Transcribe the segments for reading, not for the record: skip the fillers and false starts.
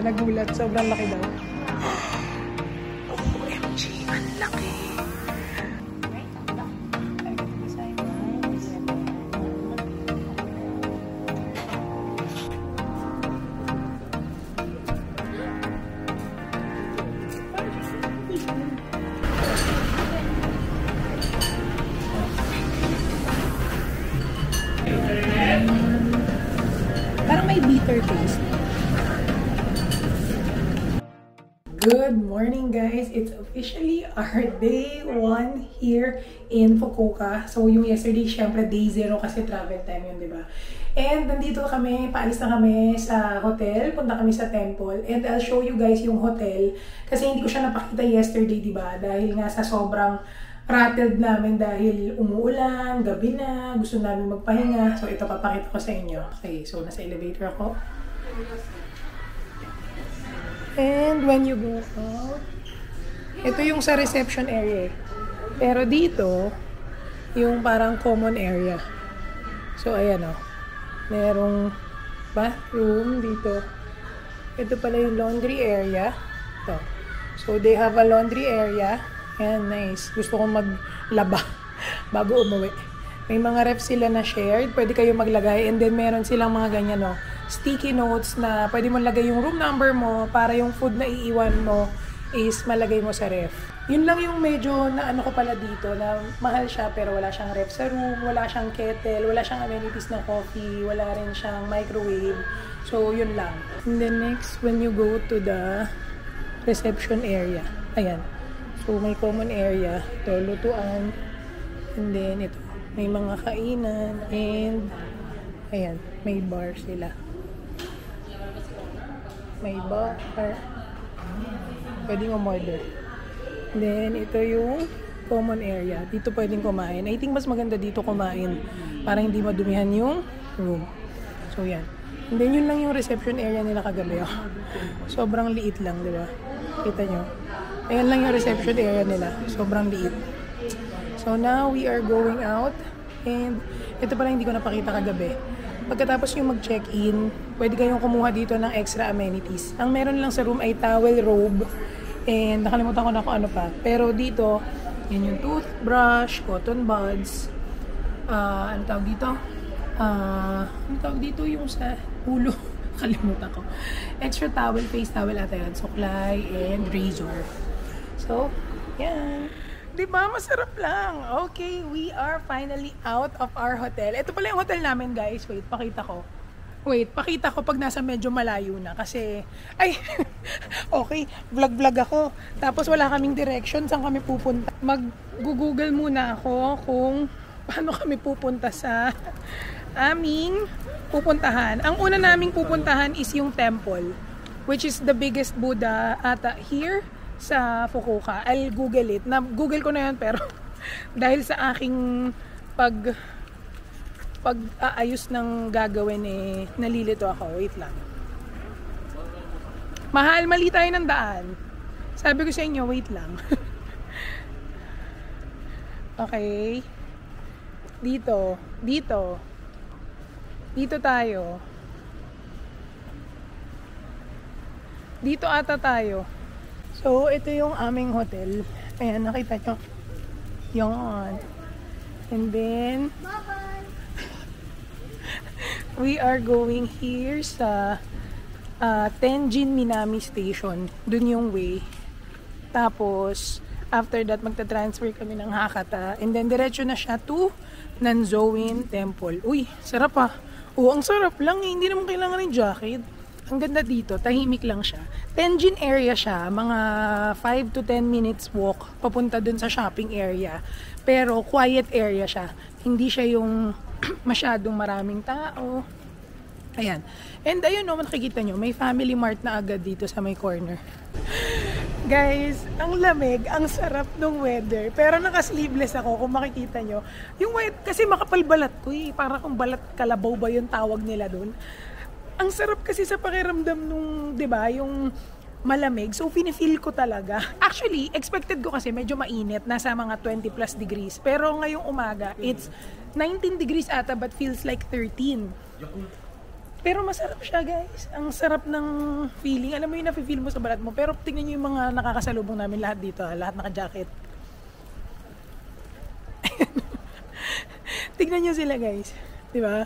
kaya nagulat. Sobrang laki daw. OMG, ang laki. Parang may bitter taste. Good morning guys! It's officially our day 1 here in Fukuoka. So yung yesterday, syempre day 0 kasi travel time yun, di ba? And nandito kami, paalis na kami sa hotel, punta kami sa temple. And I'll show you guys yung hotel kasi hindi ko siya napakita yesterday, di ba? Dahil nga sa sobrang rattled namin dahil umuulan, gabi na, gusto namin magpahinga. So ito, papakita ko sa inyo. Okay, so nasa elevator ako. And when you go out, ito yung sa reception area. Pero dito, yung parang common area. So ayan o. Merong bathroom dito. Ito pala yung laundry area. Ito. So they have a laundry area. Ayan, nice. Gusto kong maglaba bago umuwi. May mga ref sila na shared. Pwede kayo maglagay. And then meron silang mga ganyan o. Sticky notes na pwede mo lagay yung room number mo para yung food na iiwan mo is malagay mo sa ref. Yun lang yung medyo na ano ko pala dito na mahal siya pero wala siyang ref sa room, wala siyang kettle, wala siyang amenities na coffee, wala rin siyang microwave. So yun lang. And then next, when you go to the reception area, ayan. So may common area, ito, lutuan, and then ito, may mga kainan, and ayan, may bar sila. May bar. Pwedeng umorder. Then, ito yung common area. Dito pwedeng kumain. I think mas maganda dito kumain para hindi madumihan yung room. So, yan. And then, yun lang yung reception area nila kagabi. Oh. Sobrang liit lang, di ba? Kita nyo. Ayan lang yung reception area nila. Sobrang liit. So, now we are going out. And, ito pala hindi ko napakita kagabi. Pagkatapos yung mag-check-in, pwede kayong kumuha dito ng extra amenities. Ang meron lang sa room ay towel, robe, and nakalimutan ko na kung ano pa. Pero dito, yun yung toothbrush, cotton buds, ano tawag dito? Ano tawag dito yung sa ulo? Kalimutan ko. Extra towel, face towel ata yan, suklay, and razor. So, yan. Diba? Masarap lang. Okay, we are finally out of our hotel. Ito pala yung hotel namin, guys. Wait, pakita ko. Wait, pakita ko pag nasa medyo malayo na. Kasi, ay, okay, vlog-vlog ako. Tapos wala kaming direction saan kami pupunta. Mag-google muna ako kung paano kami pupunta sa aming pupuntahan. Ang una naming pupuntahan is yung temple, which is the biggest Buddha ata here sa Fukuoka. I'll Google it. Google ko na yan pero dahil sa aking pag-aayos ng gagawin eh, nalilito ako. Wait lang. Mahal, mali tayo ng daan. Sabi ko sa inyo, wait lang. Okay. Dito. Dito tayo. Dito ata tayo. So, ito yung aming hotel. Ayan, nakita nyo. Yan. And then, bye-bye! We are going here sa Tenjin Minami Station. Dun yung way. Tapos, after that, magta-transfer kami ng Hakata. And then, diretso na siya to Nanzoin Temple. Uy, sarap ah. Oo, ang sarap lang eh. Hindi naman kailangan ng jacket. Ang ganda dito, tahimik lang siya. Tenjin area siya, mga 5 to 10 minutes walk papunta dun sa shopping area. Pero quiet area siya. Hindi siya yung masyadong maraming tao. Ayan. And ayun no, nakikita nyo, may family mart na agad dito sa may corner. Guys, ang lamig, ang sarap ng weather. Pero naka-sleeveless ako kung makikita nyo. Yung kasi makapal balat ko eh. Para kung balat kalabaw ba yung tawag nila dun. Ang sarap kasi sa pakiramdam nung, 'di ba, yung malamig. So, feel ko talaga. Actually, expected ko kasi medyo mainit, nasa mga 20 plus degrees. Pero ngayong umaga, it's 19 degrees ata but feels like 13. Pero masarap siya, guys. Ang sarap ng feeling. Alam mo yung nafe-feel mo sa balat mo. Pero tingnan nyo yung mga nakakasalubong namin lahat dito. Lahat naka-jacket. Tingnan nyo sila, guys. Diba?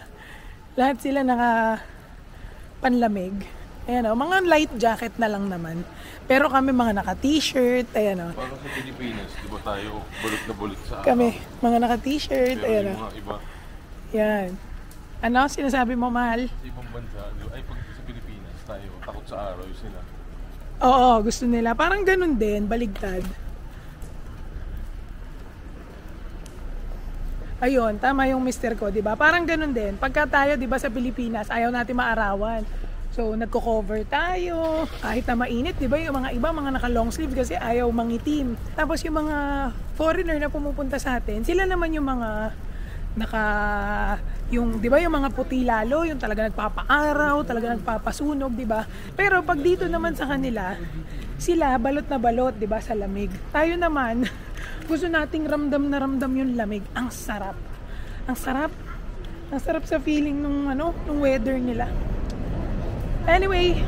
Lahat sila naka-panlamig. Ayan o. Mga light jacket na lang naman. Pero kami mga naka-t-shirt. Ayan o. Parang sa Pilipinas, di ba tayo bulot na bulot sa araw? Kami, mga naka-t-shirt. Pero Ayan o. yung mga iba, Yan. Ano? Sinasabi mo, mahal? sa ibang bansa, ay pag sa Pilipinas tayo, takot sa araw yung sila. Oo, gusto nila. Parang ganun din, baligtad. Ayun, tama yung mister ko, 'di ba? Parang ganun din. Pagka tayo, 'di ba, sa Pilipinas, ayaw natin maarawan. So, nagko-cover tayo. Kahit na mainit, 'di ba? Yung mga iba, mga naka-long sleeve kasi ayaw mangitim. Tapos yung mga foreigner na pumupunta sa atin, sila naman yung mga yung 'di ba, yung mga puti lalo, yung talaga nagpapaaraw, talaga nagpapasunog, 'di ba? Pero pag dito naman sa kanila, sila balot na balot, 'di ba, sa lamig. Tayo naman gusto nating ramdam na ramdam yung lamig. Ang sarap. Ang sarap. Ang sarap sa feeling nung weather nila. Anyway,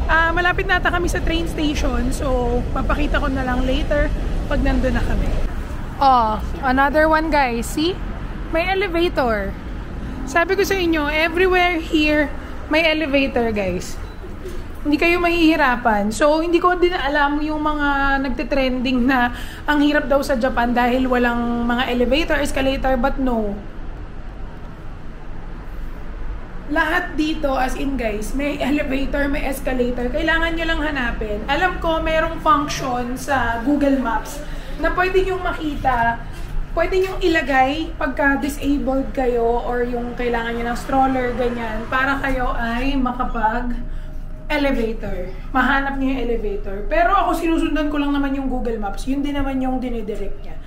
malapit na ata kami sa train station. So, papakita ko na lang later pag nandun na kami. Oh, another one, guys. See? May elevator. Sabi ko sa inyo, everywhere here may elevator, guys. Hindi kayo mahihirapan. So, hindi ko din alam yung mga nagte-trending na ang hirap daw sa Japan dahil walang mga elevator, escalator, but no. Lahat dito, as in guys, may elevator, may escalator. Kailangan nyo lang hanapin. Alam ko, merong function sa Google Maps na pwede nyo makita, pwede nyo ilagay pagka disabled kayo or yung kailangan nyo ng stroller, ganyan, para kayo ay elevator. Mahanap niyo yung elevator. Pero ako sinusundan ko lang naman yung Google Maps. Yun din naman yung dinidirect niya.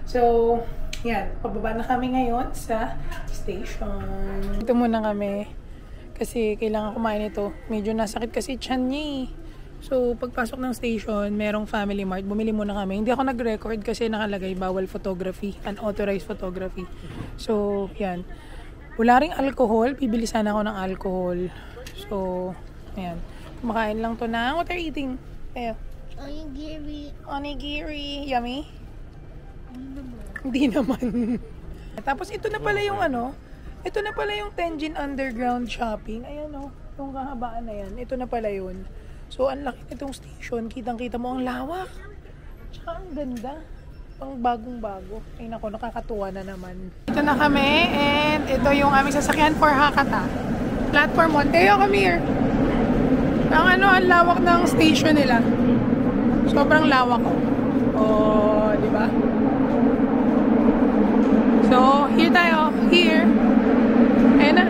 So, yan. Pababa na kami ngayon sa station. Ito muna kami. Kasi kailangan kumain ito. Medyo nasakit kasi tiyan niya eh. So, pagpasok ng station, merong Family Mart. Bumili muna kami. Hindi ako nag-record kasi nakalagay bawal photography. Unauthorized photography. So, yan. Wala ring alcohol. Bibili sana ako ng alcohol. So, ayan. Kumakain lang to na. What are you eating? Ayo. Onigiri. Onigiri. Yummy? Hindi naman. Tapos ito na pala yung ito na pala yung Tenjin Underground Shopping. Ayan o. Yung kahabaan na yan. Ito na pala yun. So, ang laki nitong station. Kitang-kita mo ang lawak. Tsaka ang ganda. Pang bagong-bago. Ay nako, nakakatuwa na naman. Ito na kami and ito yung aming sasakyan for Hakata. Platform 1. Teo, come here. Ang lawak ng station nila. Sobrang lawak ko. Oh, di ba? So, here tayo. Here. Ayan na.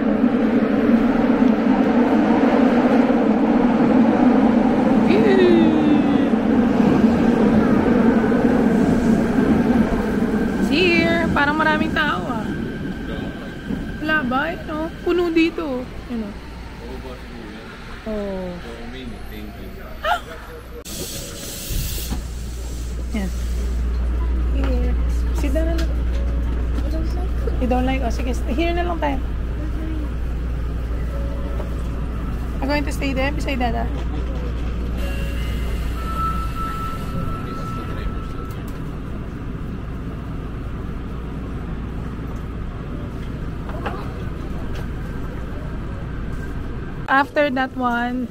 Here. Parang maraming tao ah. Wala ba? Puno dito. Oh. Yan. Here. Sit down na lang. You don't like? Oh, sige. Here na lang tayo. I'm going to stay there beside Dada. After that one,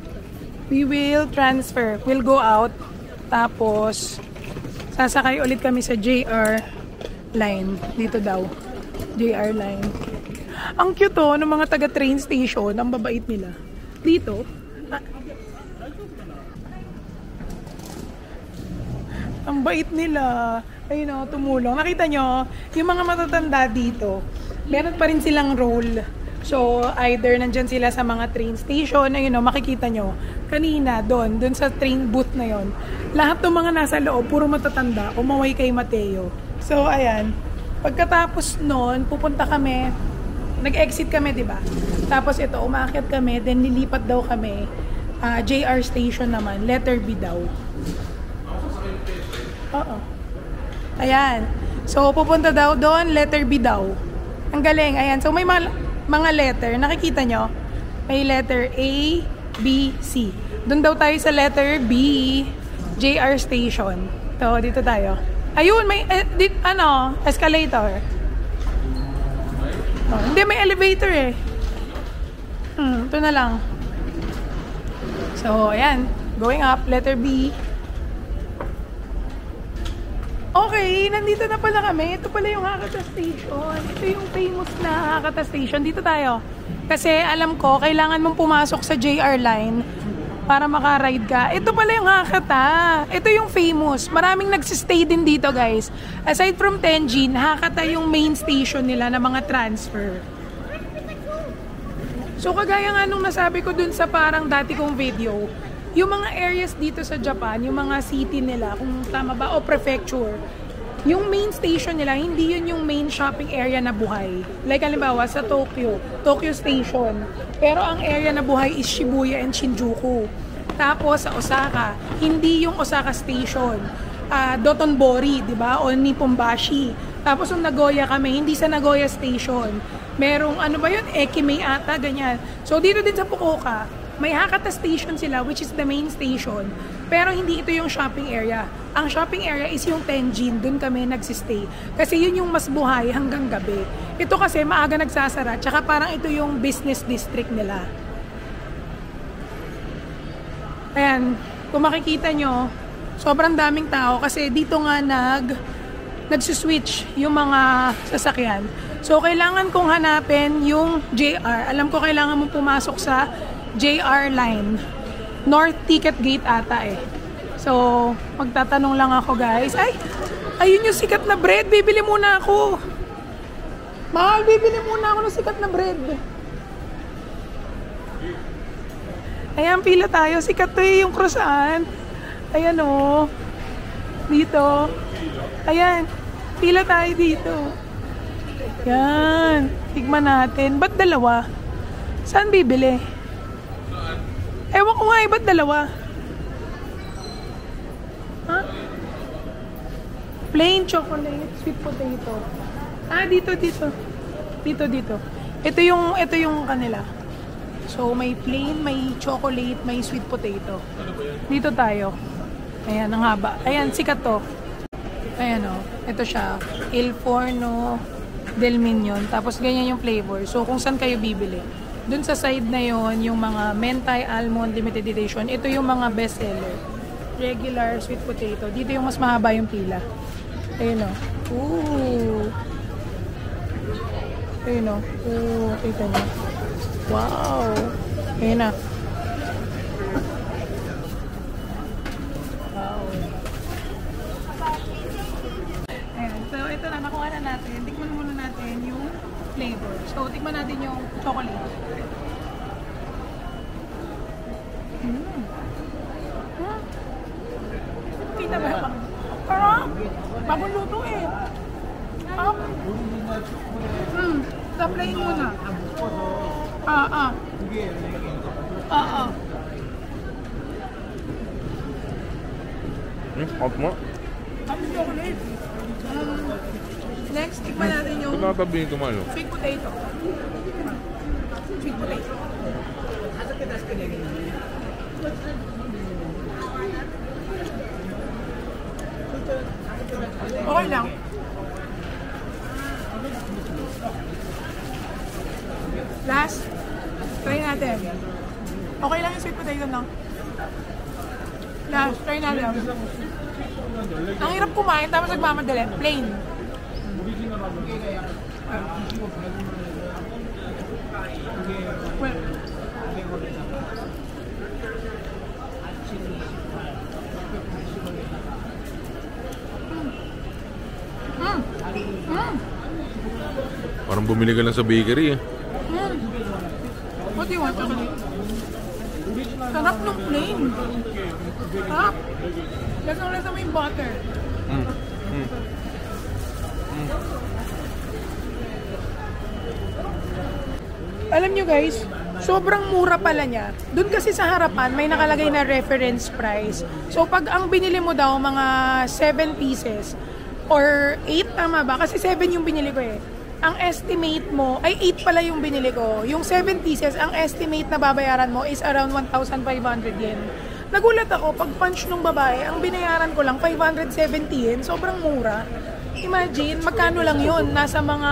we will transfer. We'll go out. Tapos, sasakay ulit kami sa JR line. Dito daw. JR line. Ang cute ng mga taga-train station. Ang babait nila. Dito. Ang bait nila. Ayun tumulong. Nakita nyo, yung mga matatanda dito, meron pa rin silang role. So, either nandyan sila sa mga train station, ayun makikita nyo, kanina, doon sa train booth na yon, lahat ng mga nasa loob, puro matatanda, umaway kay Mateo. So, ayan, pagkatapos nun, pupunta kami, nag-exit kami, diba? Tapos ito, umakyat kami, then lilipat daw kami, JR station naman, letter B daw. Oo. Ayan. So, pupunta daw doon, letter B daw. Ang galing, ayan. So, may mga letter, nakikita nyo? may letter A, B, C. Doon daw tayo sa letter B, JR Station. So, dito tayo. Ayun, may, escalator. Oh, hindi, may elevator eh. Ito na lang. So, ayan. Going up, letter B. Okay, nandito na pala kami. Ito pala yung Hakata Station. Ito yung famous na Hakata Station. Dito tayo. Kasi alam ko, kailangan mong pumasok sa JR line para makaride ka. Ito pala yung Hakata. Ito yung famous. Maraming nagsistay din dito, guys. Aside from Tenjin, Hakata yung main station nila na mga transfer. So, kagaya nga nung nasabi ko dun sa parang dati kong video, yung mga areas dito sa Japan, yung mga city nila, kung tama ba, o prefecture, yung main station nila, hindi yun yung main shopping area na buhay. Like, halimbawa, sa Tokyo, Tokyo Station. Pero ang area na buhay is Shibuya and Shinjuku. Tapos, sa Osaka, hindi yung Osaka Station. Dotonbori, di ba? O Nipponbashi. Tapos, yung Nagoya kami, hindi sa Nagoya Station. Merong, ano ba yun? Ekimei ata, ganyan. So, dito din sa Fukuoka, may Hakata Station sila, which is the main station. Pero hindi ito yung shopping area. Ang shopping area is yung Tenjin. Doon kami nagsistay. Kasi yun yung mas buhay hanggang gabi. Ito kasi maaga nagsasara. Tsaka parang ito yung business district nila. Ayan. Kung makikita nyo, sobrang daming tao. Kasi dito nga nagsuswitch yung mga sasakyan. So, kailangan kong hanapin yung JR. Alam ko kailangan mong pumasok sa JR line. North Ticket Gate ata eh. So, magtatanong lang ako, guys. Ay! Ayun yung sikat na bread. Bibili muna ako. Mahal, bibili muna ako ng sikat na bread. Ayan, pila tayo. Sikat to eh, yung croissant. Ayan o. Dito. Ayan. Pila tayo dito. Yan. Tigman natin. Ba't dalawa? Saan bibili? Ewan ko nga, ba't dalawa? Ha? Plain chocolate, sweet potato. Dito. Dito. Ito yung kanila. So, may plain, may chocolate, may sweet potato. Dito tayo. Ayan, ang haba. Ayan, sikat to. Ayan o. Ito siya. Il Forno del Mignon. Tapos, ganyan yung flavor. So, kung saan kayo bibili. Dun sa side na yon yung mga Mentai Almond Limited Edition. Ito yung mga best seller. Regular sweet potato. Dito yung mas mahaba yung pila. Ayun o. Ooh. Ayun o. Ooh. Kita nyo. Wow. Ayun na. Wow. Ayan. So, ito na. Nakuha na natin. Tikman muna natin yung flavor. So, tikman natin yung chocolate. Kita ba? Parang bagong luto eh. Sa plain muna. Hot mo? Tapos chocolate. Next, tikman natin yung Natabihin ko man. sweet potato. Sweet potato. Okay lang. Last, try natin. Okay lang yung sweet potato lang. Last, try natin. Ang hirap kumain tapos nagmamadali. Plain. Well, Parang bumili ka lang sa bakery eh. What do you want, chocolate? Sarap ng plain. Sarap. Lasa mo yung butter. Alam nyo guys, sobrang mura pala niya. Doon kasi sa harapan, may nakalagay na reference price. So pag ang binili mo daw, mga 7 pieces, or 8, tama ba? Kasi 7 yung binili ko eh. ang estimate mo, ay 8 pala yung binili ko. Yung 7 pieces, ang estimate na babayaran mo is around 1,500 yen. Nagulat ako, pag punch nung babae, ang binayaran ko lang 570 yen. Sobrang mura. Imagine, magkano lang yun? Nasa mga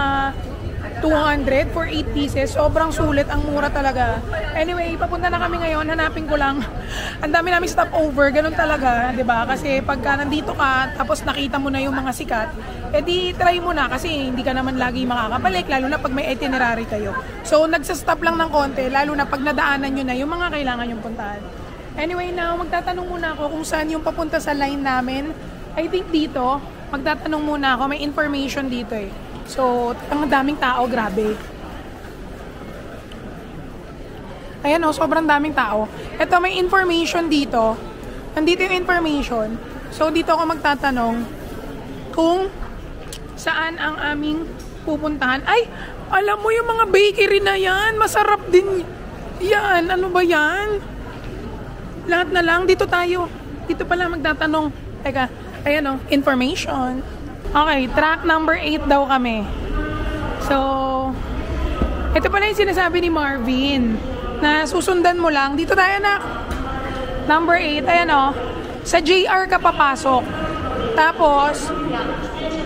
200 for 8 pieces. Sobrang sulit, ang mura talaga. Anyway, papunta na kami ngayon. Hanapin ko lang. Ang dami namin stopover. Ganun talaga, 'di ba? Kasi pagka nandito ka, tapos nakita mo na yung mga sikat, edi try mo na kasi hindi ka naman lagi makakabalik, lalo na pag may itinerary kayo. So, nagsa-stop lang ng konti, lalo na pag nadaanan nyo na yung mga kailangan yung puntahan. Anyway, now, magtatanong muna ako kung saan yung papunta sa line namin. I think dito, magtatanong muna ako. May information dito eh. So, ang daming tao, grabe. Ayan o, sobrang daming tao. Ito, may information dito. Nandito yung information. So, dito ako magtatanong kung saan ang aming pupuntahan. Ay, alam mo yung mga bakery na yan. Masarap din yan. Ano ba yan? Lahat na lang. Dito tayo. Dito pala magtatanong. Teka, ayan o, information. Okay, track number 8 daw kami. So, ito pala yung sinasabi ni Marvin na susundan mo lang. Dito tayo na. Number 8, ayan o. Sa JR ka papasok. Tapos,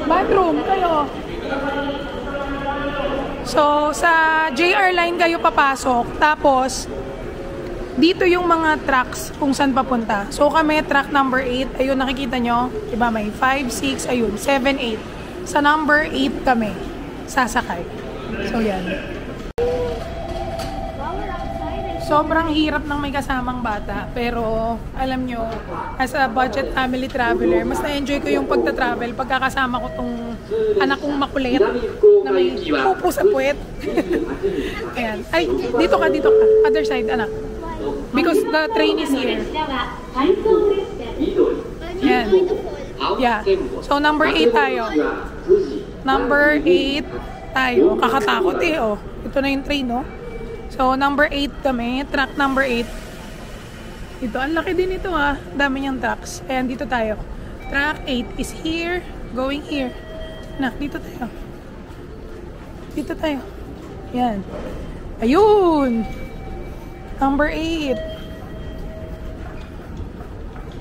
bathroom kayo. So, sa JR line kayo papasok. Tapos, dito yung mga tracks kung saan papunta. So kami, track number 8. Ayun, nakikita nyo. Diba, may 5, 6, ayun, 7, 8. Sa number 8 kami sasakay. So yan. Sobrang hirap ng may kasamang bata. Pero, alam nyo, as a budget family traveler, mas na-enjoy ko yung pagta-travel pagkakasama ko tong anak kong makulit na may pupo sa puwet. Ayan. Ay, dito ka. Other side, anak. Because the train is here. Yan. Yeah. So, number 8 tayo. Number 8 tayo. Kakatakot eh, oh. Ito na yung train, oh. So, number 8 kami. Track number 8. Ito, ang laki din ito, ah. Dami niyang tracks. Ayan, dito tayo. Track 8 is here. Going here. Nak, dito tayo. Dito tayo. Yan. Ayun! Number 8.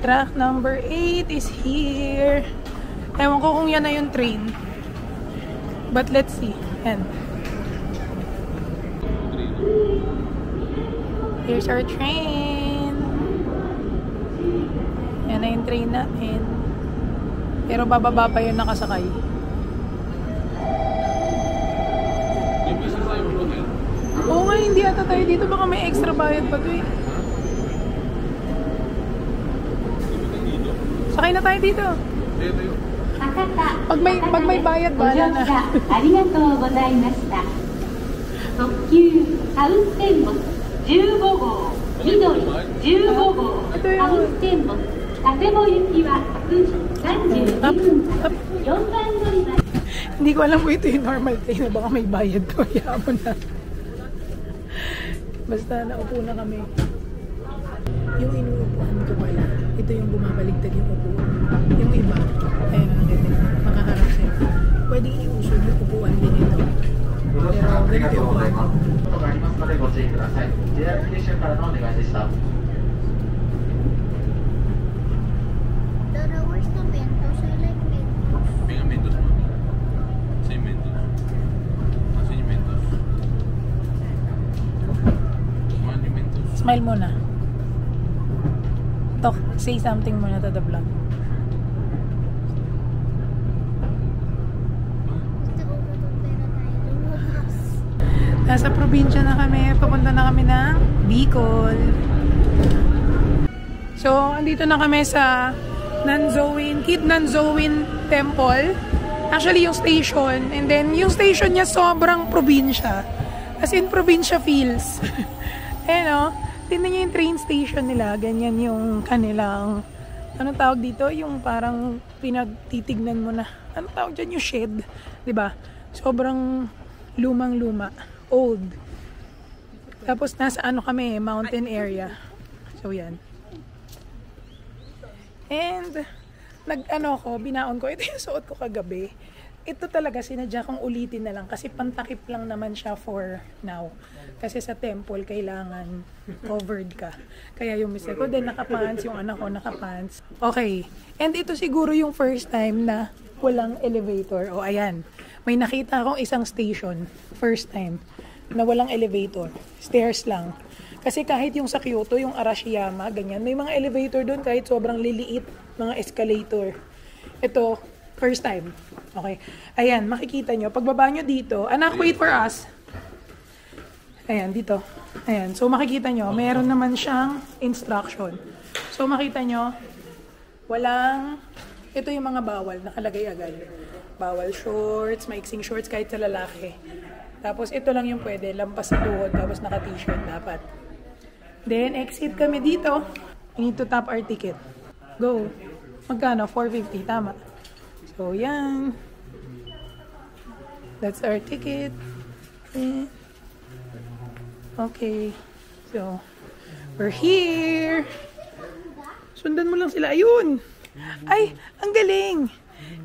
Track number 8 is here. Ewan ko kung yan na yung train. But let's see. Yan. Here's our train. Yan na yung train natin. Pero bababa pa yun nakasakay. Oo nga, hindi ata tayo dito. Baka may extra bayad pa to eh. Sakay na tayo dito. Pag may bayad, bahala na. Arigatou gozaimashita. 特急ハウステンボス15号緑15号ハウステンボス佐世保行きは9時32分発4番乗り場。 Hindi ko alam kung ito yung normal train na baka may bayad to. Hayaan mo na. Basta naupo na kami. Yung inuupuan ko pala, ito yung bumabaligtad yung upuan. Yung iba, ayun na nakita nyo, makaharap sa'yo. Pwede iusog yung upuan din ito. Pero ganito yung upuan. Dora, where's the Mentos? I like Mentos. Venga, Mentos, mami. Say Mentos. Say Mentos. Mani Mentos. Smile muna. Talk, say something muna to the vlog. Gusto ko magpapera tayo lumabas. Nasa probinsya na kami. Papunta na kami ng Bicol. So, andito na kami sa Kid Nanzowin Temple. Actually, yung station. And then, yung station niya sobrang probinsya. As in, probinsya feels. Ayan o. Tingnan niyo yung train station nila. Ganyan yung kanilang, anong tawag dito? Yung parang pinagtitignan mo na, anong tawag dyan? Yung shed. Diba? Sobrang lumang-luma. Old. Tapos nasa ano kami, mountain area. So yan. And nag-ano ko, binaon ko. Ito yung suot ko kagabi. ito talaga sinadya kong ulitin na lang kasi pantakip lang naman siya for now. Kasi sa temple, kailangan covered ka. Kaya yung mister ko din nakapants, yung anak ko nakapants. Okay. And ito siguro yung first time na walang elevator. O ayan, may nakita akong isang station, first time, na walang elevator. Stairs lang. Kasi kahit yung sa Kyoto, yung Arashiyama, ganyan, may mga elevator doon kahit sobrang liliit, mga escalator. Ito, first time. Okay. Ayan, makikita nyo. Pagbaba nyo dito, anak, wait for us. Ayan, dito. Ayan. So, makikita nyo, meron naman siyang instruction. So, makita nyo, walang, ito yung mga bawal, nakalagay agad. Bawal shorts, maiksing shorts kahit sa lalaki. Tapos, ito lang yung pwede, lampas sa tuhod, tapos naka-t-shirt dapat. Then, exit kami dito. We need to tap our ticket. Go. Magkano? 450, tama. So, yan. That's our ticket. Okay. So, we're here. Sundan mo lang sila. Ayun! Ay, ang galing!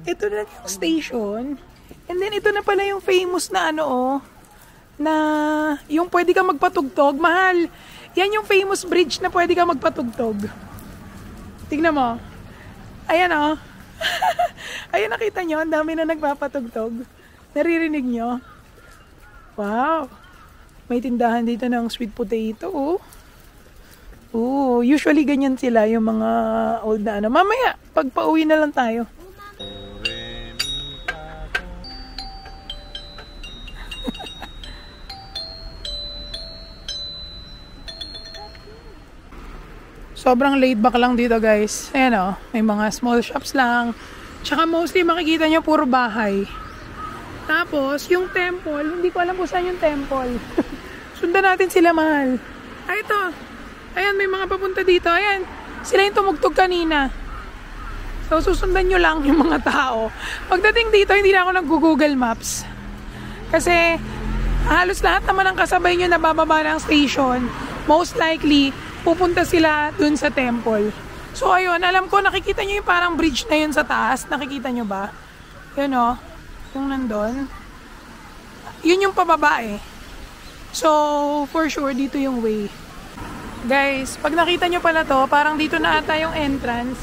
Ito na yung station. And then, ito na pala yung famous na na yung pwede ka magpatugtog. Mahal! Yan yung famous bridge na pwede ka magpatugtog. Tingnan mo. Ayan Ayan, nakita nyo, ang dami na nagpapatugtog. Naririnig nyo? Wow! May tindahan dito ng sweet potato, usually ganyan sila, yung mga old na Mamaya, pag pauwi na lang tayo. Sobrang laid back lang dito, guys. Ayan may mga small shops lang. Tsaka mostly makikita nyo puro bahay. Tapos, yung temple, hindi ko alam kung saan yung temple. Sundan natin sila, mahal. Ay, ito. Ayan, may mga papunta dito. Ayan, sila yung tumugtog kanina. So, susundan nyo lang yung mga tao. Pagdating dito, hindi na ako nag-Google Maps. Kasi, halos lahat naman ang kasabay nyo na bababa ng station. Most likely, pupunta sila dun sa temple. So, ayun, alam ko, nakikita nyo yung parang bridge na yun sa taas. Nakikita nyo ba? Yun yung nandun. Yun yung pababa So, for sure, dito yung way. Guys, pag nakita nyo pala to, parang dito na ata yung entrance.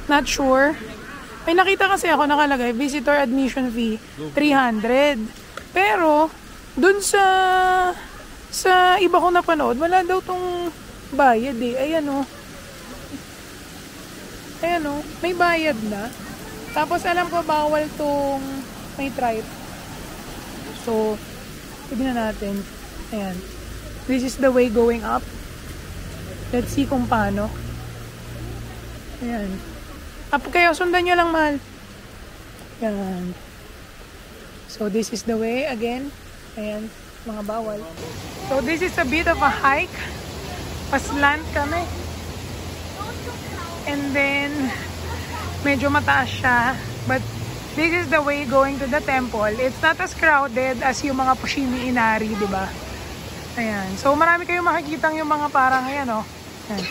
Not sure. May nakita kasi ako nakalagay, visitor admission fee, 300. Pero, dun sa iba ko napanood, wala daw tong bayad Ayan Ayan may bayad na. Tapos alam ko bawal tong may tripe. So, tignan natin. Ayan. This is the way going up. Let's see kung paano. Ayan. Up kayo, sundan nyo lang, mahal. Ayan. So, this is the way again. Ayan, mga bawal. So, this is a bit of a hike. Paslant kami. And then, medyo mataas siya. But, this is the way going to the temple. It's not as crowded as yung mga Fushimi Inari, di ba? Ayan. So, marami kayong makikitang yung mga parang, ayan Ayan.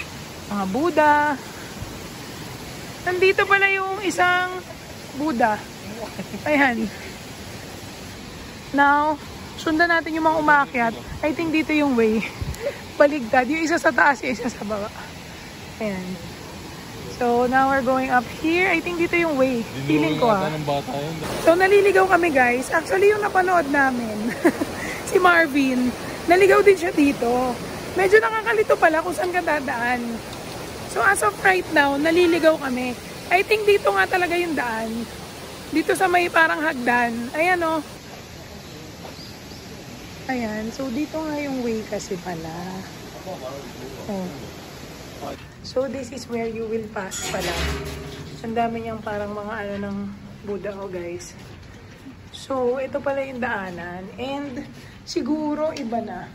Mga Buddha. Nandito pala yung isang Buddha. Ayan. Now, sundan natin yung mga umakyat. I think dito yung way. Baligtad. Yung isa sa taas, yung isa sa baba. Ayan. So, now we're going up here. I think dito yung way. Feeling ko So, naliligaw kami, guys. Actually, yung napanood namin, si Marvin, naligaw din siya dito. Medyo nakakalito pala kung saan ka dadaan. So, as of right now, naliligaw kami. I think dito nga talaga yung daan. Dito sa may parang hagdan. Ayan Ayan. So, dito nga yung way kasi pala. So, this is where you will pass pala. Ang dami niyang parang mga ng Buddha guys. So, ito pala yung daanan. And, siguro iba na.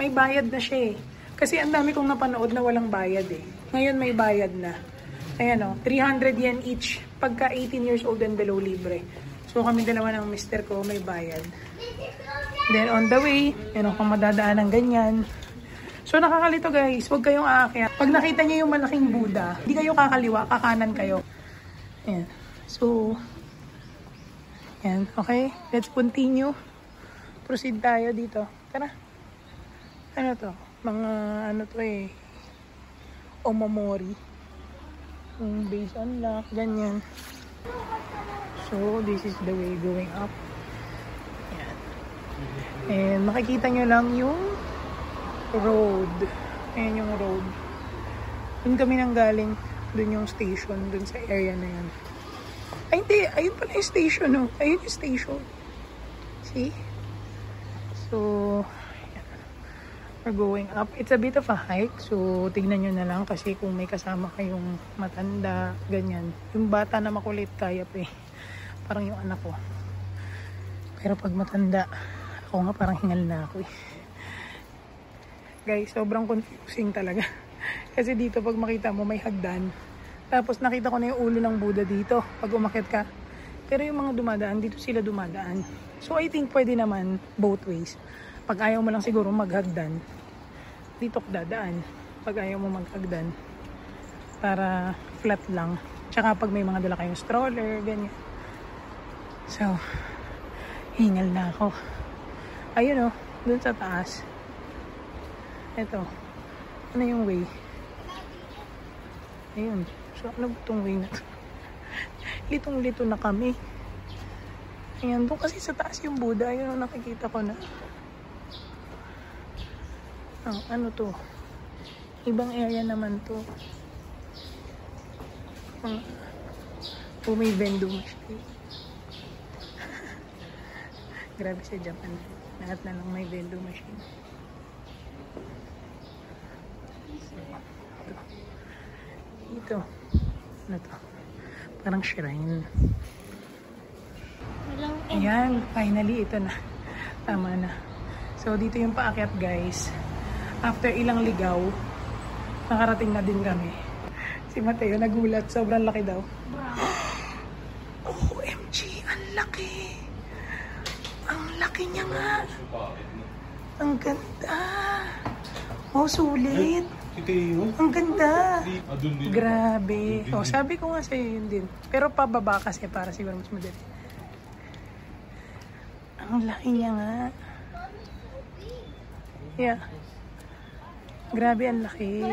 May bayad na siya Kasi ang dami kong napanood na walang bayad Ngayon may bayad na. Ayan 300 yen each. Pagka 18 years old and below, libre. So, kami dalawa ng mister ko may bayad. Then, on the way, kung madadaan ng ganyan. So, nakakalito guys. Huwag kayong aakyat. Pag nakita niyo yung malaking Buddha, hindi kayo kakaliwa, kakanan kayo. Ayan. So, Yan, okay. Let's continue. Proceed tayo dito. Tara. Ano to? Mga ano to eh. Omamori. Based on luck. Ganyan. So, this is the way going up. Yan. And makikita nyo lang yung road. Ayan yung road. Doon kami nang galing. Doon yung station. Doon sa area na yan. Ay, hindi. Ayun pala yung station, no? Ayun yung station. See? So, yeah. We're going up. It's a bit of a hike. So, tignan nyo na lang kasi kung may kasama kayong matanda, ganyan. Yung bata na makulit, kaya pa eh. Parang yung anak ko. Pero pag matanda, ako nga parang hingal na ako eh. Guys, sobrang confusing talaga. Kasi dito pag makita mo may hagdan. Tapos nakita ko na yung ulo ng Buddha dito pag umakyat ka. Pero yung mga dumadaan, dito sila dumadaan. So I think pwede naman both ways. Pag ayaw mo lang siguro maghagdan, dito ka dadaan. Pag ayaw mo maghagdan, para flat lang. Tsaka pag may mga dala kayong stroller, ganyan. So, hingal na ako. Ayun o, dun sa taas. Ito. Ano yung way? Ayun. So, ano itong way na ito? Litong-lito na kami. Ayan, doon kasi sa taas yung Buddha. Ayun, nakikita ko na. Oh, ano to? Ibang area naman to. May vending machine. Grabe sa Japan. Lahat na lang may vending machine. Ito. Ano to? Parang shrine. Ayan, finally ito na. Tama na. So, dito yung paakyat, guys. After ilang ligaw, nakarating na din kami. Si Mateo nagulat. Sobrang laki daw. OMG, ang laki. Ang laki niya nga. Ang ganda. Oh, sulit. Ang ganda. Grabe. Oh, sabi ko nga sa'yo yun din. Pero pababa kasi para siguro mas madali. Ang laki niya nga. Yeah. Grabe, ang laki.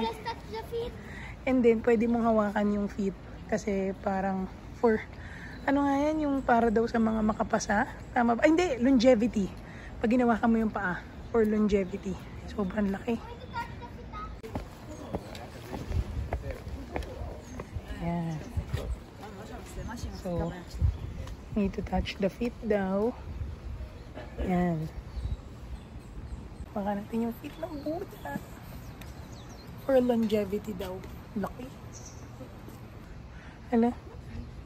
And then, pwede mong hawakan yung feet. Kasi parang for, ano nga yan, yung para daw sa mga makapasa. Tama ba? Ay, hindi, longevity. Pag ginawakan mo yung paa, for longevity. Sobrang laki. Ayan. So, need to touch the feet daw. Ayan. Baka natin yung feet ng Buddha. For longevity daw. Laki. Hala.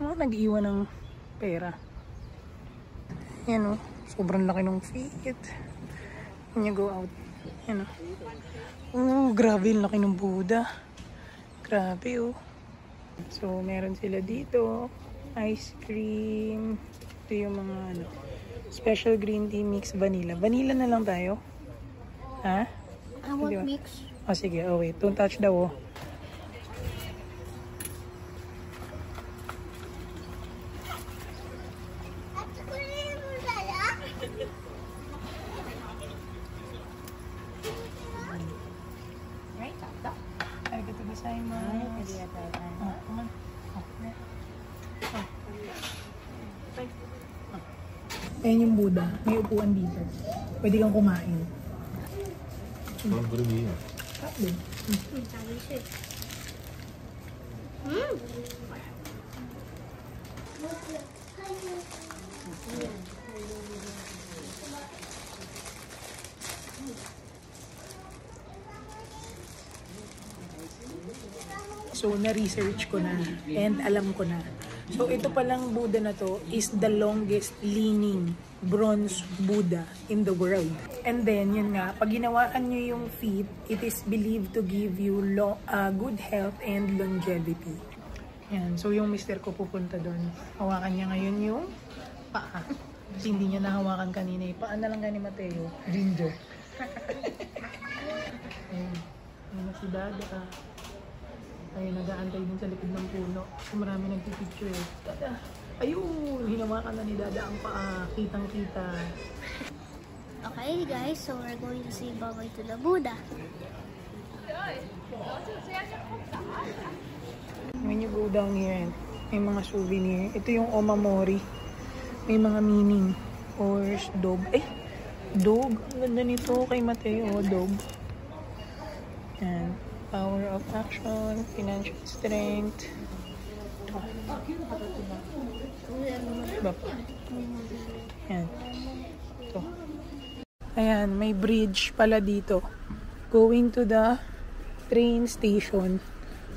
Mga nag-iwan ng pera. Ayan o. Sobrang laki ng feet. When you go out. Ayan o. Oh, grabe. Laki ng Buddha. Grabe o. So, meron sila dito. Ice cream. Ito yung mga ano. Special green tea mix vanilla. Vanilla na lang tayo. Ha? I want mix. Oh, sige. Oh, wait. Don't touch daw. Oh. Arigatou gozaimasu. Oh, come on. Ayan yung Buddha. May upuan dito. Pwede kang kumain. Sabi. So, na-research ko na and alam ko na. So, ito palang Buddha na to is the longest leaning bronze Buddha in the world. And then, yun nga, pag ginawaan nyo yung feet, it is believed to give you good health and longevity. Yan. So, yung mister ko pupunta doon. Hawakan niya ngayon yung paa. Kasi hindi niya nahawakan kanina. Paa na lang gani Mateo. Ginger. Ayun. Ayun na si Dada. Ayun, nag-aantay din sa likod ng puno. So, marami nagpipicture. Dada, Ayun, hinawakan na ni Dada ang paa. Kitang-kita. Okay guys, so we're going to say bye-bye to the Buddha. When you go down here, may mga souvenir. Ito yung Omamori. May mga meaning. Horse, dog. Dog. Ang ganda nito kay Mateo. Dog. Yan. Power of action, financial strength. Yan. Ito. Ayan, may bridge pala dito. Going to the train station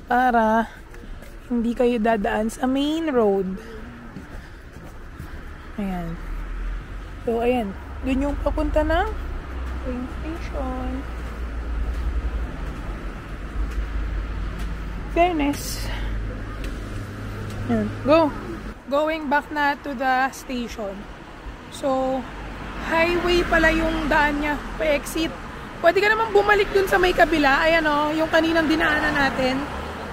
para hindi kayo dadaan sa main road. Ayan. So, ayan. Dun yung papunta ng train station. Fairness. Ayan. Go! Going back na to the station. So, highway pala yung daan niya. Pa-exit. Pwede ka naman bumalik dun sa may kabila. Ayan o, yung kaninang dinaanan natin.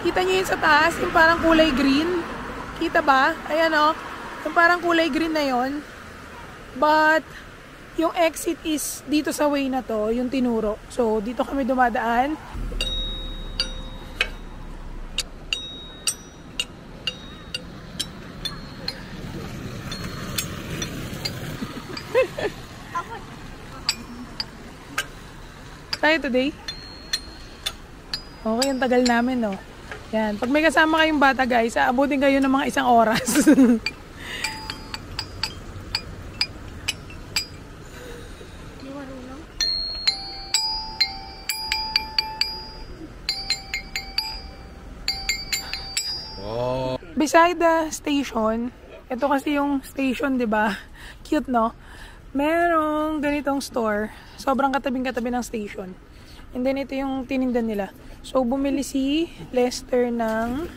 Kita nyo yun sa taas, yung parang kulay green. Kita ba? Ayan o, yung parang kulay green na yun. But, yung exit is dito sa way na to, yung tinuro. So, dito kami dumadaan. Tayo today? Okay, ang tagal namin, no? Yan. Pag may kasama kayong bata, guys, aabutin kayo ng mga 1 oras. Oh. Beside the station, ito kasi yung station, di ba? Cute, no? Merong ganitong store. Sobrang katabing-katabi ng station. And then, ito yung tinindan nila. So, bumili si Lester ng...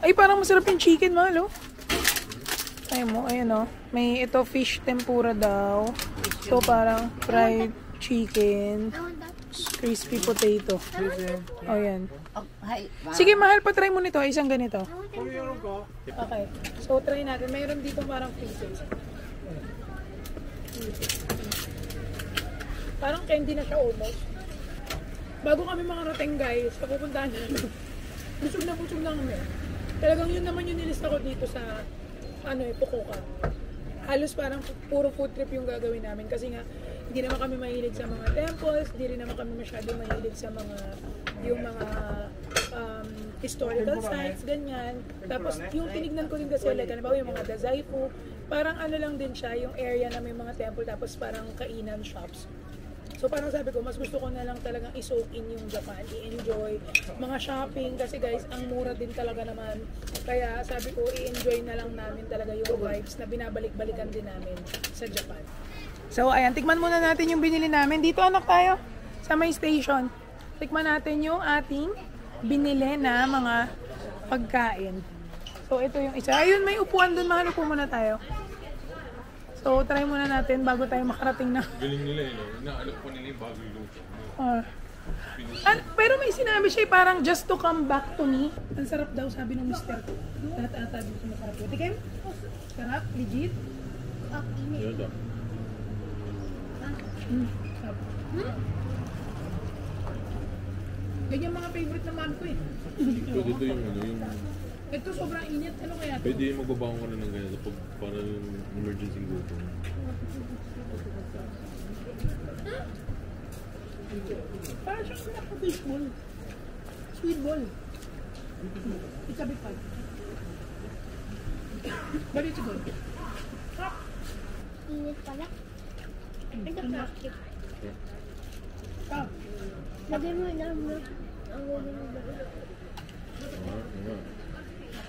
ay, parang masarap yung chicken, mahal, oh. Ay mo, ayan, oh. May ito, fish tempura daw. So, parang fried chicken. Crispy potato. Oh, yan. Sige, mahal, patry mo nito. Isang ganito. Okay. So, try natin. Mayroon dito parang pieces. Parang candy na siya almost. Bago kami makarating, guys, sa pupuntahan namin. Busog na kami. Talagang yun naman yung nilista ko dito sa Fukuoka. Halos parang puro food trip yung gagawin namin kasi nga hindi naman kami mahilig sa mga temples, hindi rin naman kami masyadong mahilig sa mga historical sites, ganyan. Tapos yung tinignan ko din kasi like, halimbawa yung mga Dazaifu, parang ano lang din siya, yung area na may mga temple tapos parang kainan shops. So parang sabi ko, mas gusto ko na lang talagang i-soak in yung Japan, i-enjoy mga shopping kasi guys, ang mura din talaga naman. Kaya sabi ko, i-enjoy na lang namin talaga yung vibes na binabalik-balikan din namin sa Japan. So ayan, tikman muna natin yung binili namin. Dito anak tayo, sa may station. Tikman natin yung ating binili na mga pagkain. So ito yung isa. Ayun, may upuan dun, mahal, upo muna tayo. So, try muna natin bago tayo makarating na. Galing nila, no? Inaalok po nila yung bagong luto. Pero may sinabi siya parang just to come back to me. Ang sarap daw, sabi ng mister ko. Ata dito masarap. Tikim? Sarap? Legit? Yan daw. Sarap. Ganyan mga favorite na man ko eh. So, dito yung yung... Ito sobrang init. Ano kaya ito? Pwede magbabaon ka na ng ganyan para yung emergency gusto. Parang siyang naka-fish ball. Sweet ball. It's a bit fun. But it's good. Init pala. Ito plastic. Lagay mo lang mo. Ang ulo mo ba?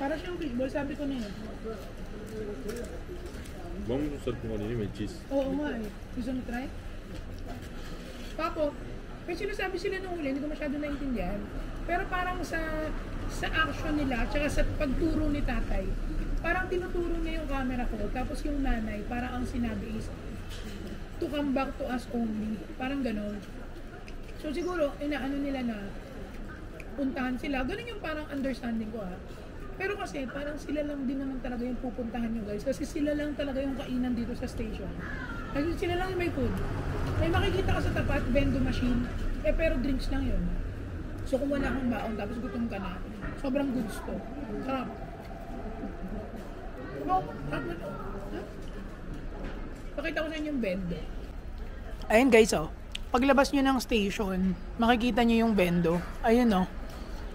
Para siyang fish ball, sabi ko na yun. Bang sarap mo kanina, may cheese. Oo nga eh. Gusto mo try? Papo, may sinasabi sila nung huli, hindi ko masyado naintindihan. Pero parang sa action nila, tsaka sa pagturo ni tatay, parang tinuturo niya yung camera ko, tapos yung nanay, parang ang sinabi is, to come back to us only. Parang ganon. So siguro, inaano nila na puntahan sila. Ganun yung parang understanding ko ha. Pero kasi parang sila lang din naman talaga yung pupuntahan nyo guys. Kasi sila lang talaga yung kainan dito sa station. Kasi sila lang yung may food. May makikita ka sa tapat, vending machine. Pero drinks lang yun. So kung wala kang baon tapos gutom ka na, sobrang goods to. Sarap. Pakita ko sa inyo yung bendo. Ayun guys oh. Paglabas nyo ng station, makikita nyo yung bendo. Ayun oh.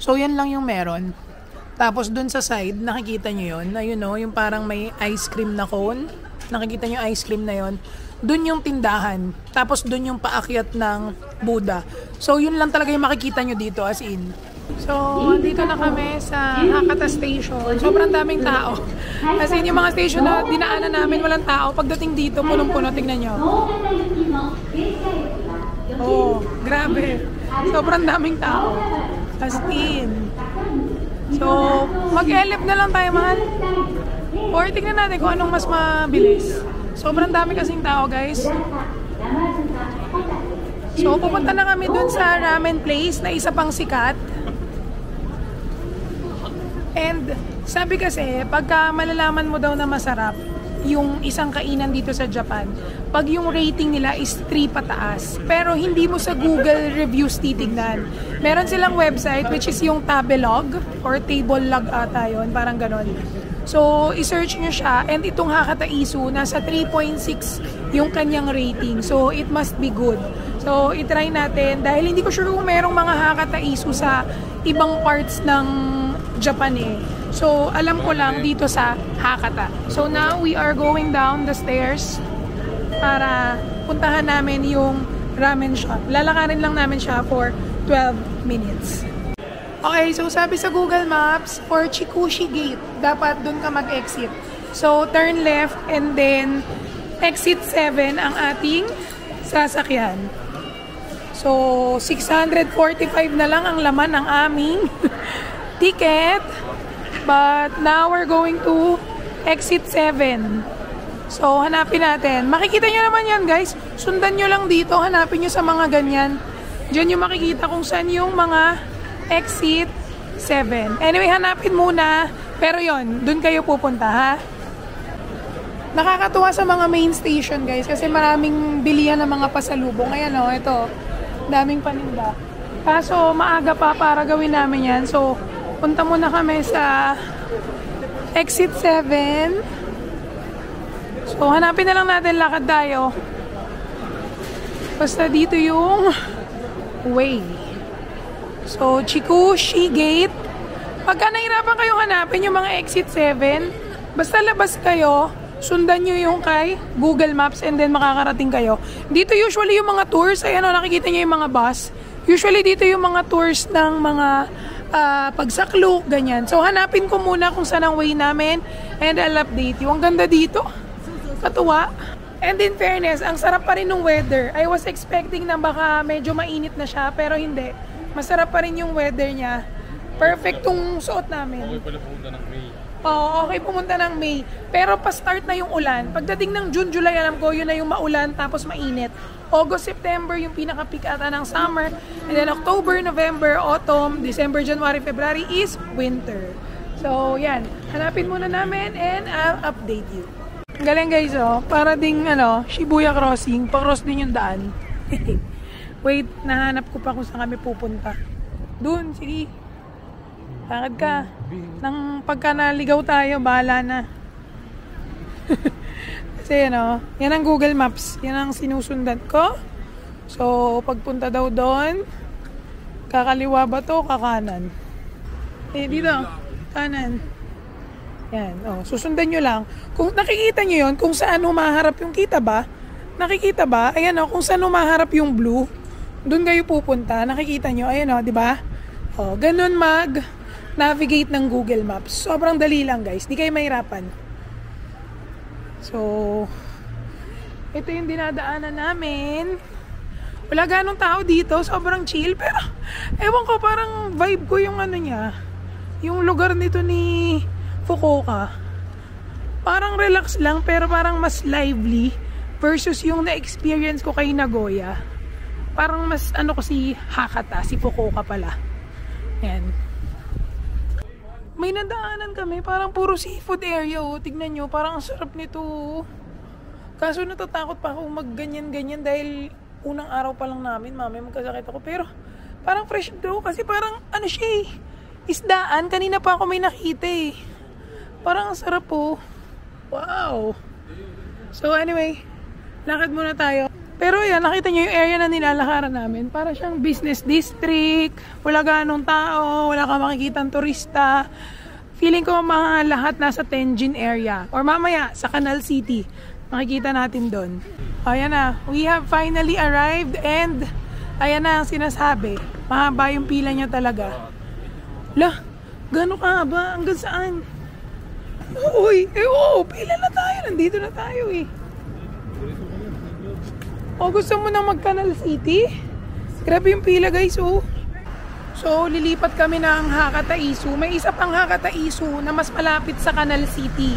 So yan lang yung meron. Tapos dun sa side, nakikita nyo yun. Ayun oh, yung parang may ice cream na cone. Nakikita nyo yung ice cream na yun. Dun yung tindahan. Tapos dun yung paakyat ng Buddha. So yun lang talaga yung makikita nyo dito as in. So, dito na kami sa Hakata Station. Sobrang daming tao. As in, yung mga station na dinaanan namin, walang tao. Pagdating dito, punong-puno. Tingnan nyo. Oh, grabe. Sobrang daming tao. As in. So, mag-elip na lang tayo, mahal. Or tingnan natin kung anong mas mabilis. Sobrang dami kasing tao, guys. So, pupunta na kami dun sa ramen place na isa pang sikat. And sabi kasi, pagka malalaman mo daw na masarap yung isang kainan dito sa Japan, pag yung rating nila is 3 pataas. Pero hindi mo sa Google reviews titignan. Meron silang website which is yung Tabelog or Tablelog ata yun, parang ganon. So, isearch nyo siya and itong Hakata Isu, nasa 3.6 yung kanyang rating. So, it must be good. So, itry natin dahil hindi ko sure kung merong mga Hakata Isu sa ibang parts ng Japan eh. So, alam ko lang dito sa Hakata. So, now we are going down the stairs para puntahan namin yung ramen shop. Lalakarin lang namin siya for 12 minutes. Okay, so sabi sa Google Maps, for Chikushi Gate, dapat dun ka mag-exit. So, turn left and then exit 7 ang ating sasakyan. So, 645 na lang ang laman ng aming ticket. But now we're going to exit 7. So, hanapin natin. Makikita nyo naman yan, guys. Sundan nyo lang dito. Hanapin nyo sa mga ganyan. Diyan nyo makikita kung saan yung mga exit 7. Anyway, hanapin muna. Pero yon, dun kayo pupunta, ha? Nakakatuwa sa mga main station, guys. Kasi maraming bilihan ng mga pasalubong. Ayan, oh, ito. Daming paninda. Kaso, maaga pa para gawin namin yan. So, punta muna kami sa exit 7. So, hanapin na lang natin, lakad tayo. Basta dito yung way. So, Chikushi Gate. Pagka nahirapan kayong hanapin yung mga exit 7, basta labas kayo, sundan nyo yung kay Google Maps and then makakarating kayo. Dito usually yung mga tours, ayan o, nakikita nyo yung mga bus. Usually dito yung mga tours ng mga pagsakluk, ganyan. So, hanapin ko muna kung saan ang way namin and I'll update you. Ang ganda dito. Katuwa. And in fairness, ang sarap pa rin ng weather. I was expecting na baka medyo mainit na siya, pero hindi. Masarap pa rin yung weather niya. Perfect tong suot namin. Okay pala pumunta ng May. Oo, okay pumunta ng May. Pero pa-start na yung ulan. Pagdating ng June, July, alam ko, yun na yung maulan tapos mainit. August, September, yung pinaka-peak ata ng summer. And then October, November, Autumn, December, January, February is winter. So, yan. Hanapin muna namin and I'll update you. Galing guys, oh. Para ding, Shibuya Crossing. Pa-cross din yung daan. Wait, nahanap ko pa kung saan kami pupunta. Doon, sige. Lakad ka. Nang pagka naligaw tayo, bahala na. Kasi yan ang Google Maps. Yan ang sinusundan ko. So, pagpunta daw doon, kakaliwa ba to, kakanan? Dito, kanan. Yan, susundan nyo lang. Kung nakikita nyo yun, kung saan humaharap yung kita ba? Nakikita ba? Ayan kung saan humaharap yung blue, doon kayo pupunta. Nakikita nyo, ayan di ba? Ganun mag-navigate ng Google Maps. Sobrang dali lang guys, di kayo mahirapan. So, ito yung dinadaanan namin. Wala ganong tao dito, sobrang chill. Pero, ewan ko, parang vibe ko yung niya. Yung lugar nito ni Fukuoka. Parang relax lang, pero parang mas lively versus yung na-experience ko kay Nagoya. Parang mas si Hakata, si Fukuoka pala. Ayan. may nadaanan kami, parang puro seafood area, oh. Tignan nyo, parang ang sarap nito, oh. Kaso natatakot pa ako magganyan-ganyan dahil unang araw pa lang namin, mami, magkasakit ako. Pero parang fresh daw kasi parang ano siya eh, isdaan. Kanina pa ako may nakita eh. Parang ang sarap po. Wow. So anyway, lakad muna tayo. Pero yan, nakita nyo yung area na nilalakaran namin. Para siyang business district. Wala ganong tao. Wala ka makikitang turista. Feeling ko mga lahat nasa Tenjin area. Or mamaya sa Canal City. Makikita natin doon. Ayan na. We have finally arrived. And ayan na ang sinasabi. Mahaba yung pila niya talaga. Lah, gano'n kahaba? Hanggang saan? Uy, pila na tayo. Nandito na tayo eh. O gusto mo na mag-Canal City? Grabe yung pila guys, oh. So, lilipat kami ng Hakata-Isu. May isa pang Hakata-Isu na mas malapit sa Canal City.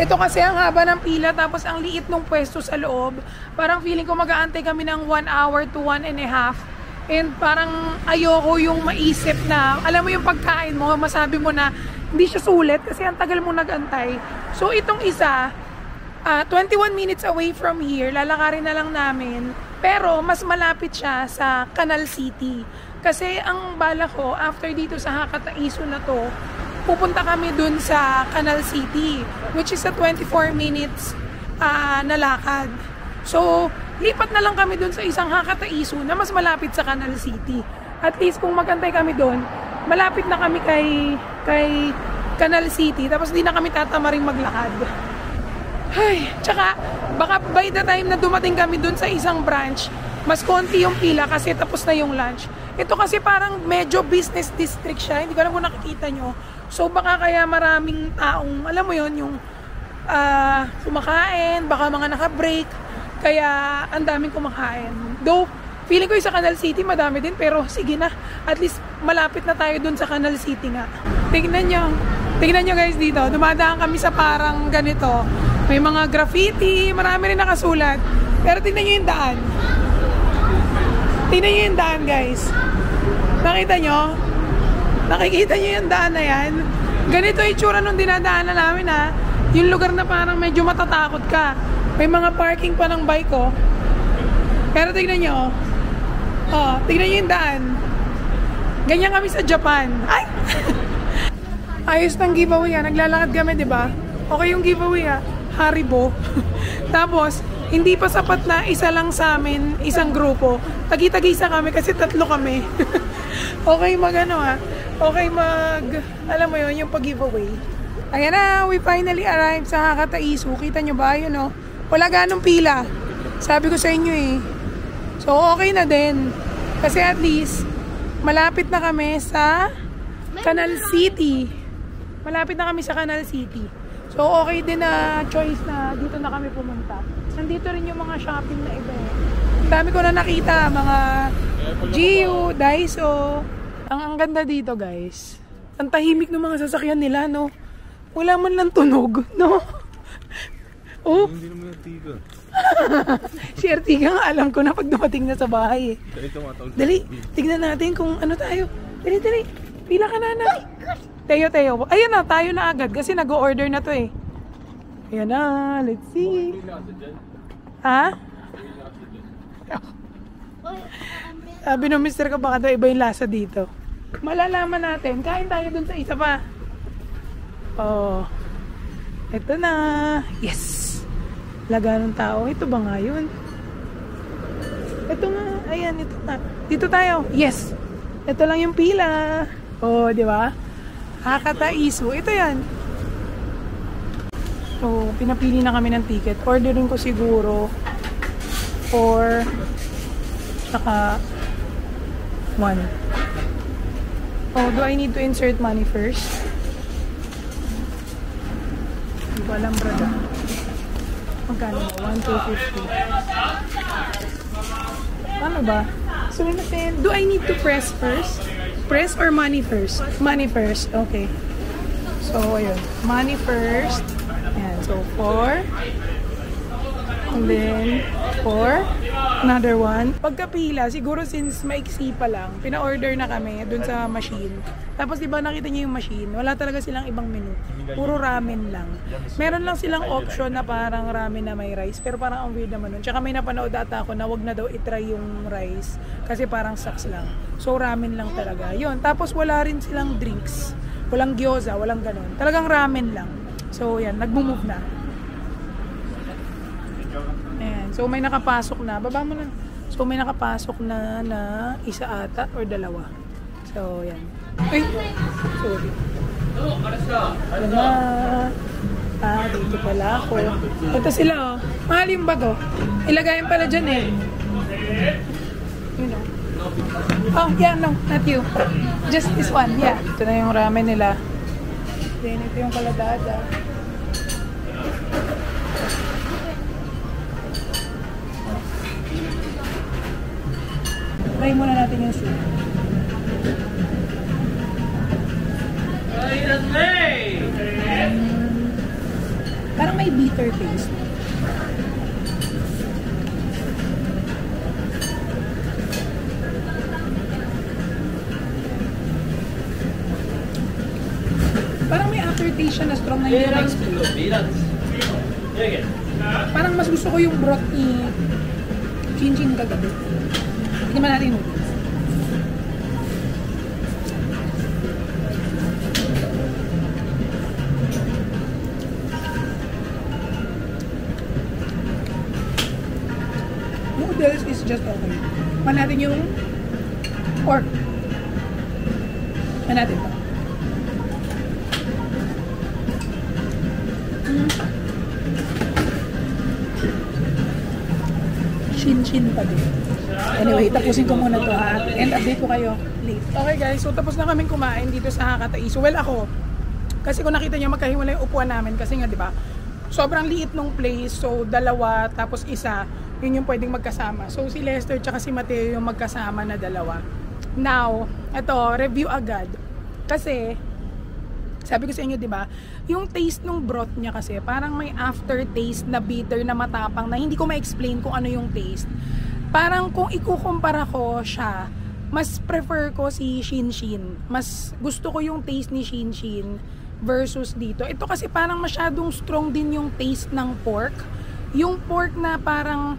Ito kasi ang haba ng pila tapos ang liit ng pwesto sa loob. Parang feeling ko mag-aantay kami ng 1 hour to 1.5. And parang ayoko yung maisip na, alam mo yung pagkain mo, masabi mo na hindi siya sulit kasi ang tagal mo nag-antay. So, itong isa, 21 minutes away from here, lalakarin na lang namin. Pero, mas malapit siya sa Canal City. Kasi, ang bala ko, after dito sa Hakata-Isu na to, pupunta kami dun sa Canal City, which is a 24 minutes na lakad. So, lipat na lang kami dun sa isang Hakata-Isu na mas malapit sa Canal City. At least, kung magantay kami dun, malapit na kami kay Canal City, tapos di na kami tatamaring maglakad. Ay, tsaka baka by the time na dumating kami dun sa isang branch, mas konti yung pila kasi tapos na yung lunch. Ito kasi parang medyo business district siya, hindi ko alam kung nakikita nyo. So baka kaya maraming taong, alam mo yon yung kumakain, baka mga naka-break, kaya ang daming kumakain. Though, feeling ko yung sa Canal City madami din, pero sige na, at least malapit na tayo dun sa Canal City nga. Tignan nyo guys dito, dumadaan kami sa parang ganito. May mga graffiti, marami rin nakasulat. Pero tingnan nyo yung daan. Tingnan nyo yung daan, guys. Nakita nyo? Nakikita nyo yung daan na yan? Ganito yung itsura nung dinadaanan namin, ha. Yung lugar na parang medyo matatakot ka. May mga parking pa ng bike, oh. Pero tingnan nyo, oh, tingnan nyo yung daan. Ganyan kami sa Japan. Ay! Ayos ng giveaway, ha. Naglalakad kami, di ba? Okay yung giveaway, ha. Haribo. Tapos, hindi pa sapat na isa lang sa amin, isang grupo. Tagi-tagisa kami kasi 3 kami. Okay okay alam mo yun, yung pag-giveaway. Ayan na, we finally arrived sa Hakata-Isu. Kita nyo ba? Yun, oh. Wala ganong pila. Sabi ko sa inyo eh. So, okay na din. Kasi at least, malapit na kami sa Canal City. Malapit na kami sa Canal City. So, okay din na choice na dito na kami pumunta. Nandito rin yung mga shopping na iba. Ang dami ko na nakita. Mga Gio, Daiso. Ang ganda dito, guys. Ang tahimik ng mga sasakyan nila, no? Wala man lang tunog, no? Oh. Hindi naman Artiga. Si Artiga nga alam ko na pag dumating na sa bahay, eh. Dali, tignan natin kung ano tayo. Dali. Pila ka na. Teo. Ayan na, tayo na agad kasi nag-o-order na to eh. Ayan na, let's see. Ha? Sabi ng mister ko baka daw iba yung lasa dito. Malalaman natin. Kain tayo dun sa isa pa. Oh. Ito na. Yes. Laga ng tao. Ito ba nga yun? Ito nga. Ayan, ito na. Dito tayo. Yes. Ito lang yung pila. Oh, di ba? Hakata-Isu. Ito yan. So, pinapili na kami ng ticket. Ordering ko siguro 4 saka 1. Oh, do I need to insert money first? Hindi ko alam, brother. Magkano ba? 1, 250. Ano ba? So, do I need to press first? Press or money first? Money first. Okay. So, ayun. Money first. Ayan. So, 4. And then, 4. Another one. Pagkapila, siguro since maiksi pa lang, pina-order na kami dun sa machine. Tapos diba nakita niyo yung machine, wala talaga silang ibang menu. Puro ramen lang. Meron lang silang option na parang ramen na may rice, pero parang ang weird naman nun. Tsaka may napanood ata ako na wag na daw itry yung rice kasi parang sucks lang. So ramen lang talaga. Yun. Tapos wala rin silang drinks. Walang gyoza, walang ganun. Talagang ramen lang. So yan, nag-move na. Ayan. So may nakapasok na. Baba mo na. So may nakapasok na isa ata or dalawa. So yan. Ay! Sorry. Wala. Dito pala ako. Ito sila oh. Mahal yung bag oh. Ilagayin pala dyan eh. You know. Oh, yeah, no, not you. Just this one, yeah. Ito na yung ramen nila. Then ito yung kaladada. Try muna natin yung soup. Parang may bitter taste. Parang may aftertaste siya na strong na yung experience. Parang mas gusto ko yung broth ni Chin-Chin kagabi. Hindi naman natin yung noodles. Noodles is just okay. Man natin yung pork. Man natin ba? Chin-Chin pa din. Anyway, tapusin ko muna to ha. And update ko kayo late. Okay guys, so tapos na kaming kumain dito sa Hakataisu. Well ako, kasi kung nakita nyo magkahiwalay yung upuan namin kasi nga diba, sobrang liit nung place. So dalawa, tapos isa, yun yung pwedeng magkasama. So si Lester tsaka si Mateo yung magkasama na dalawa. Now, ito, review agad. Kasi, sabi ko sa inyo, di ba, yung taste ng broth niya kasi, parang may aftertaste na bitter na matapang na hindi ko ma-explain kung ano yung taste. Parang kung ikukumpara ko siya, mas prefer ko si Chin-Chin. Mas gusto ko yung taste ni Chin-Chin versus dito. Ito kasi parang masyadong strong din yung taste ng pork. Yung pork na parang,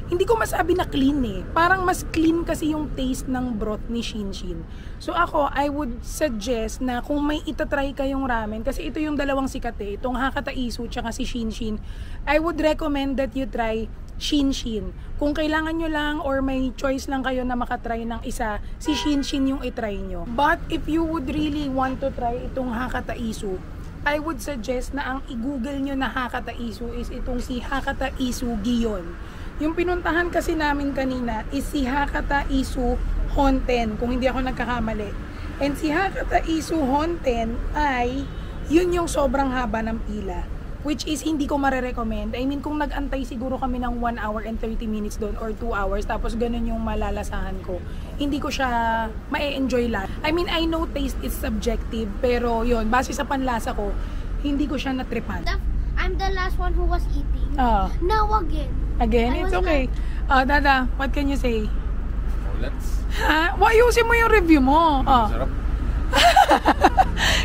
hindi ko masabi na clean eh. Parang mas clean kasi yung taste ng broth ni Chin-Chin. So ako, I would suggest na kung may itatry kayong ramen, kasi ito yung dalawang sikat eh, itong Hakataisu tsaka si Chin-Chin, I would recommend that you try Chin-Chin. Kung kailangan nyo lang or may choice lang kayo na makatry ng isa, si Chin-Chin yung itry nyo. But if you would really want to try itong Hakataisu, I would suggest na ang i-google nyo na Hakataisu is itong si Hakataisu Gion. Yung pinuntahan kasi namin kanina is si Hakataisu Honten, kung hindi ako nagkakamali. And si Hakataisu Honten ay, yun yung sobrang haba ng pila. Which is hindi ko marirecommend. I mean, kung nag-antay siguro kami ng 1 hour and 30 minutes doon or 2 hours, tapos ganun yung malalasahan ko, hindi ko siya ma-enjoy lahat. I mean, I know taste is subjective, pero yun, base sa panlasa ko, hindi ko siya natripan. I'm the last one who was eating. Now again. Again? It's okay. Dada, what can you say? Let's. Ha? Ayusin mo yung review mo. Sarap.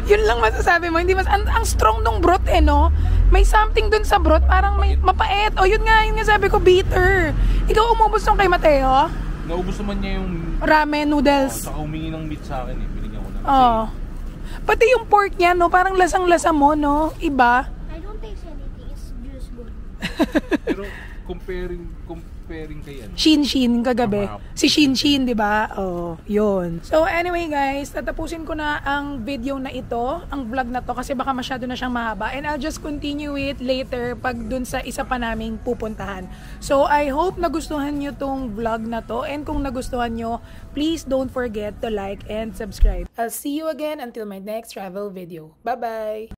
Yun lang masasabi mo. Hindi mas, ang strong nung broth eh, no? May something dun sa broth, parang may mapait. O yun nga sabi ko, bitter. Ikaw umubos nung kay Mateo? Naubos naman niya yung ramen noodles. Saka humingi ng meat sa akin eh. Binigyan ko na. Pati yung pork niya, no? Parang lasang-lasa mo, no? Iba. I don't taste anything. It's just good. Pero comparing kay ano, Chin-Chin kagabi. Si Chin-Chin, di ba? Oh, yun. So anyway guys, tatapusin ko na ang video na ito, ang vlog na to, kasi baka masyado na siyang mahaba. And I'll just continue it later pag dun sa isa pa naming pupuntahan. So I hope nagustuhan nyo tong vlog na to. And kung nagustuhan nyo, please don't forget to like and subscribe. I'll see you again until my next travel video. Bye-bye!